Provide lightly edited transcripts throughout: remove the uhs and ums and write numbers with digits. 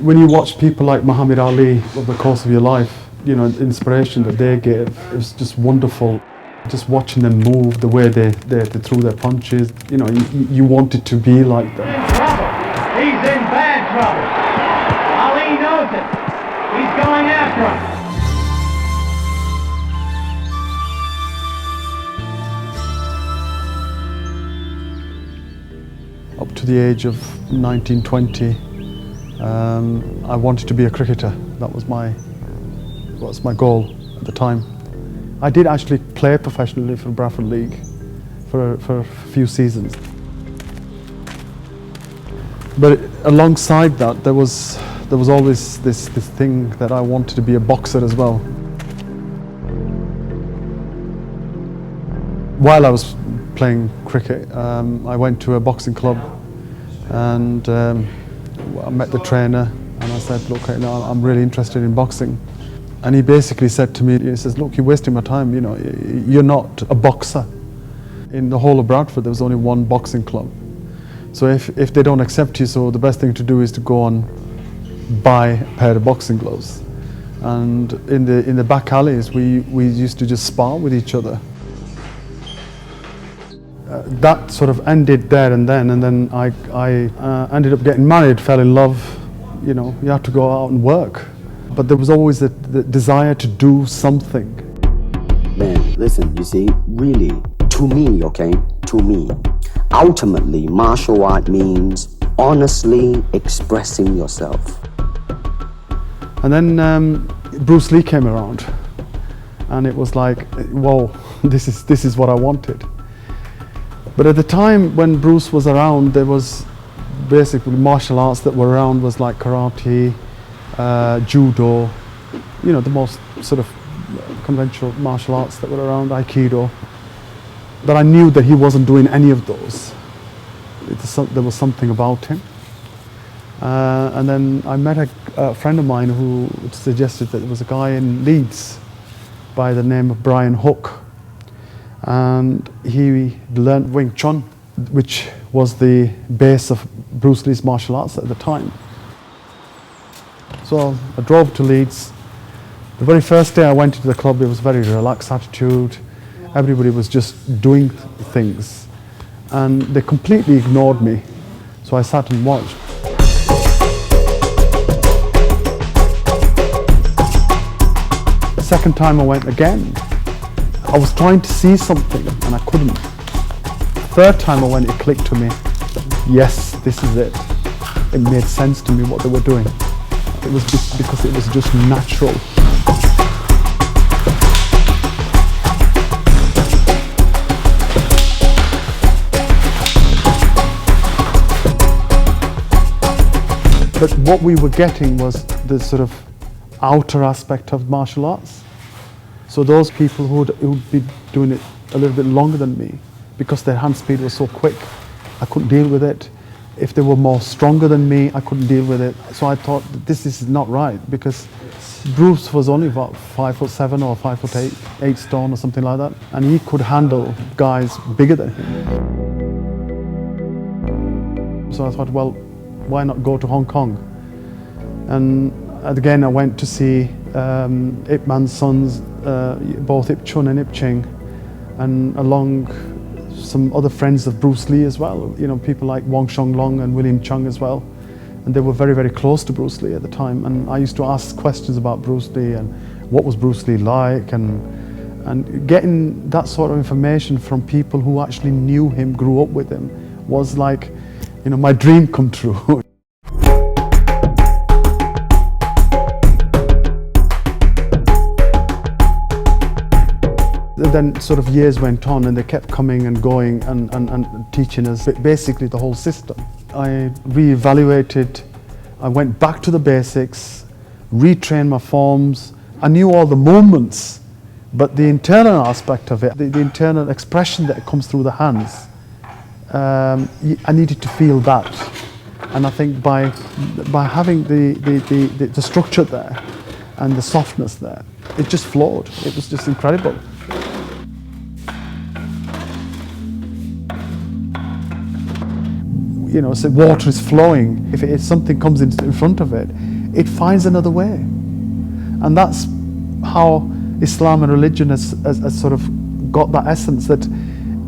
when you watch people like Muhammad Ali over the course of your life, you know, the inspiration that they gave, it was just wonderful. Just watching them move, the way they threw their punches, you know, you wanted to be like them. He's in bad trouble. Ali knows it. He's going after him. Up to the age of 19, 20, I wanted to be a cricketer. That was my goal at the time. I did actually play professionally for Bradford League for a few seasons. But alongside that, there was always this thing that I wanted to be a boxer as well. While I was playing cricket, I went to a boxing club and I met the trainer and I said, look, you know, I'm really interested in boxing. And he basically said to me, he says, look, you're wasting my time, you know, you're not a boxer. In the whole of Bradford, there was only one boxing club. So if they don't accept you, so the best thing to do is to go and buy a pair of boxing gloves. And in the back alleys, we used to just spar with each other. That sort of ended there and then I ended up getting married, fell in love. You know, you had to go out and work. But there was always the desire to do something. Man, listen, you see, really, to me, okay, to me, ultimately, martial art means honestly expressing yourself. And then Bruce Lee came around, and it was like, whoa, this is what I wanted. But at the time when Bruce was around, there was basically martial arts that were around was like karate, judo, you know, the most sort of conventional martial arts that were around, aikido. But I knew that he wasn't doing any of those. There was something about him. And then I met a friend of mine who suggested that there was a guy in Leeds by the name of Brian Hook. And he learned Wing Chun, which was the base of Bruce Lee's martial arts at the time. So I drove to Leeds. The very first day I went into the club, it was a very relaxed attitude. Everybody was just doing things. And they completely ignored me. So I sat and watched. The second time I went again, I was trying to see something and I couldn't. The third time I went, it clicked to me. Yes, this is it. It made sense to me what they were doing. It was just because it was just natural. But what we were getting was the sort of outer aspect of martial arts. So those people who'd be doing it a little bit longer than me, because their hand speed was so quick, I couldn't deal with it. If they were more stronger than me, I couldn't deal with it. So I thought this is not right, because Bruce was only about 5'7" or 5'8", 8 stone or something like that, and he could handle guys bigger than him. So I thought, well, why not go to Hong Kong? And again, I went to see Yip Man's sons, both Yip Chun and Yip Ching, and along some other friends of Bruce Lee as well, you know, people like Wong Shong Long and William Chung as well. And they were very, very close to Bruce Lee at the time. And I used to ask questions about Bruce Lee and what was Bruce Lee like, and getting that sort of information from people who actually knew him, grew up with him, was like, you know, my dream come true. Then sort of years went on and they kept coming and going and teaching us basically the whole system. I reevaluated, I went back to the basics, retrained my forms. I knew all the movements, but the internal aspect of it, the internal expression that comes through the hands, I needed to feel that. And I think by having the structure there and the softness there, it just flowed. It was just incredible. You know, so water is flowing. If something comes in front of it, it finds another way. And that's how Islam and religion has sort of got that essence that,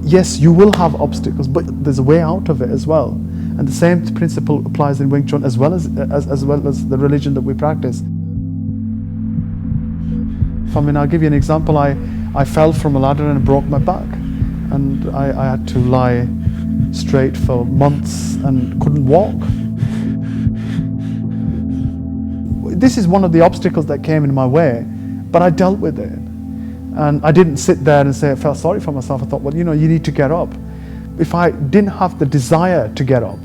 yes, you will have obstacles, but there's a way out of it as well. And the same principle applies in Wing Chun as well as the religion that we practice. I'll give you an example. I fell from a ladder and broke my back. And I had to lie straight for months and couldn't walk. This is one of the obstacles that came in my way, but I dealt with it. And I didn't sit there and say I felt sorry for myself. I thought, well, you need to get up. If I didn't have the desire to get up,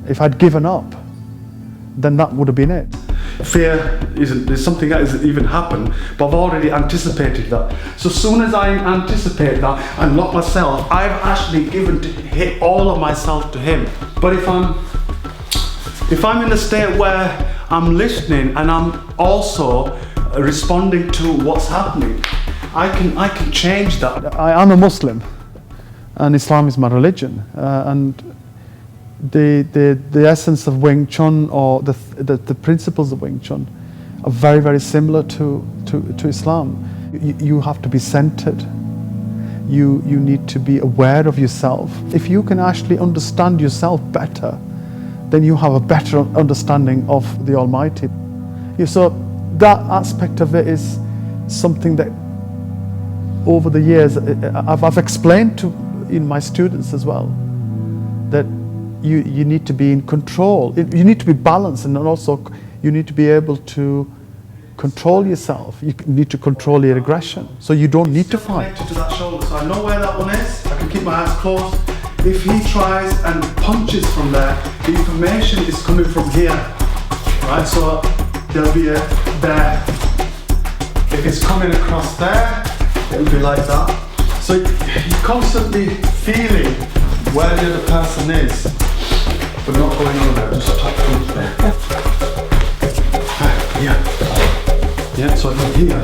if I'd given up, then that would have been it. Fear is something that hasn't even happened, but I've already anticipated that. So as soon as I anticipate that and lock myself, I've actually hit all of myself to him. But if I'm in a state where I'm listening and I'm also responding to what's happening, I can change that. I'm a Muslim, and Islam is my religion, and the essence of Wing Chun, or the principles of Wing Chun, are very, very similar to Islam. You have to be centered. You need to be aware of yourself. If you can actually understand yourself better, then you have a better understanding of the Almighty. So that aspect of it is something that over the years I've explained to my students as well, that you need to be in control. You need to be balanced, and also you need to be able to control yourself. You need to control your aggression, so you don't need to fight. Connected to that shoulder, so I know where that one is. I can keep my eyes closed. If he tries and punches from there, the information is coming from here, right? So there'll be a there. If it's coming across there, it'll be like that. So you're constantly feeling where the other person is, but not going on there, just tap there. Yeah, so from here.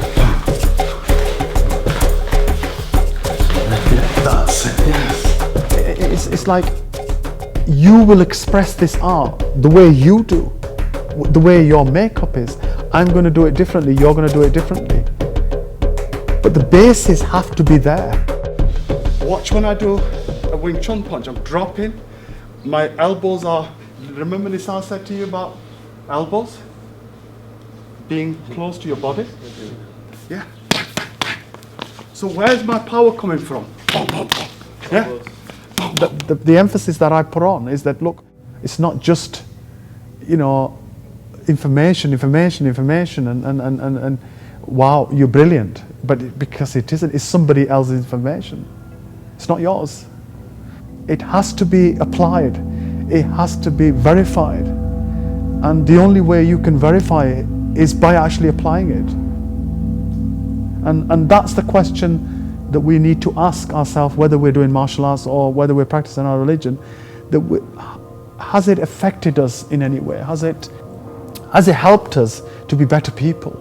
Yeah, that's it, yes. It's like you will express this art the way you do, the way your makeup is. I'm going to do it differently, you're going to do it differently. But the bases have to be there. Watch when I do a Wing Chun punch, I'm dropping, my elbows are, remember Nissan said to you about elbows? Being close to your body? Yeah. So where's my power coming from? Yeah. The emphasis that I put on is that, look, it's not just, information and wow, you're brilliant. But because it isn't, it's somebody else's information. It's not yours. It has to be applied. It has to be verified. And the only way you can verify it is by actually applying it. And that's the question that we need to ask ourselves, whether we're doing martial arts or whether we're practicing our religion. Has it affected us in any way? Has it helped us to be better people?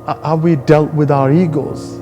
Have we dealt with our egos?